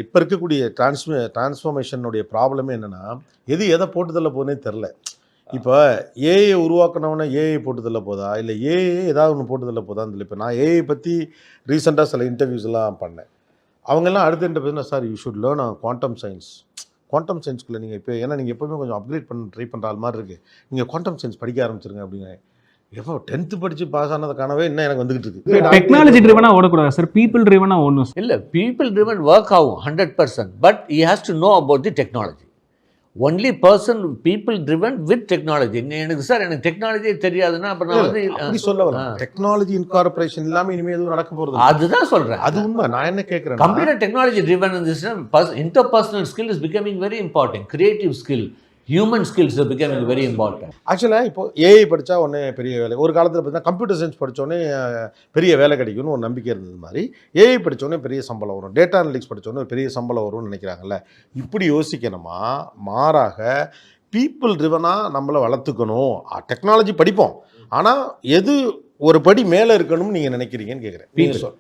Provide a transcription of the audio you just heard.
இப்போ இருக்கக்கூடிய டிரான்ஸ்ஃபர்மேஷனுடைய ப்ராப்ளமே என்னென்னா எதை போட்டுதல்ல போகுதுன்னே தெரில. இப்போ ஏஐ உருவாக்கினவன ஏஐ போட்டுதல்ல போதா, இல்லை ஏஐ ஏதாவது ஒன்று போட்டுதல்ல போதான்னு தெரியல. இப்போ நான் ஏஐ பற்றி ரீசெண்டாக சில இன்டர்வியூஸ்லாம் பண்ணேன். அவங்கெல்லாம் அடுத்த interview sir you should learn quantum science. Quantum சயின்ஸ்குள்ளே நீங்கள் இப்போ ஏன்னா நீங்கள் எப்போவுமே கொஞ்சம் அப்கிரேட் பண்ண ட்ரை பண்ணுற ஆள் மாதிரி இருக்குது. நீங்கள் குவாண்டம் சயின்ஸ் படிக்க ஆரம்பிச்சிருங்க அப்படிங்க. எப்போ 10th படித்து பாஸ் ஆனது கனவே இன்னும் எனக்கு வந்துகிட்டு இருக்கு. டெக்னாலஜி ட்ரிவனாக ஓடக்கூடாது சார், பீப்புள் ட்ரிவனாக ஓடணும். இல்லை, பீப்புள் ட்ரிவன் ஒர்க் ஆகும் 100%. But he has to know about the technology. Only person people driven with technology. எனக்கு சார் எனக்கு டெக்னாலஜியே தெரியாதுன்னா அப்புறம் நான் வந்து அப்படி சொல்ல வரேன். டெக்னாலஜி இன்கார்பரேஷன் இல்லாமல் இனிமேல் எதுவும் நடக்க போகிறது அதுதான் சொல்கிறேன். அது உண்மை. நான் என்ன கேட்குறேன், கம்ப்யூட்டர் டெக்னாலஜி ட்ரிவன் இருந்துச்சுன்னா interpersonal skill is becoming very important. Creative skill, human skills are becoming very important. ஆக்சுவலாக இப்போ ஏஐ படித்தா உடனே பெரிய வேலை. ஒரு காலத்தில் பார்த்தீங்கன்னா கம்ப்யூட்டர் சயின்ஸ் படித்தோடனே பெரிய வேலை கிடைக்கும்னு ஒரு நம்பிக்கை இருந்தது மாதிரி, ஏஐ படித்தோடனே பெரிய சம்பளம் வரும், டேட்டா அனலிட்டிக்ஸ் படித்தோடனே பெரிய சம்பளம் வரும்னு நினைக்கிறாங்கல்ல. இப்படி யோசிக்கணுமா? மாறாக பீப்புள் ட்ரிவனாக நம்மளை வளர்த்துக்கணும். டெக்னாலஜி படிப்போம், ஆனால் எது ஒரு படி மேலே இருக்கணும்னு நீங்கள் நினைக்கிறீங்கன்னு கேட்குறேன். நீங்கள் சொல்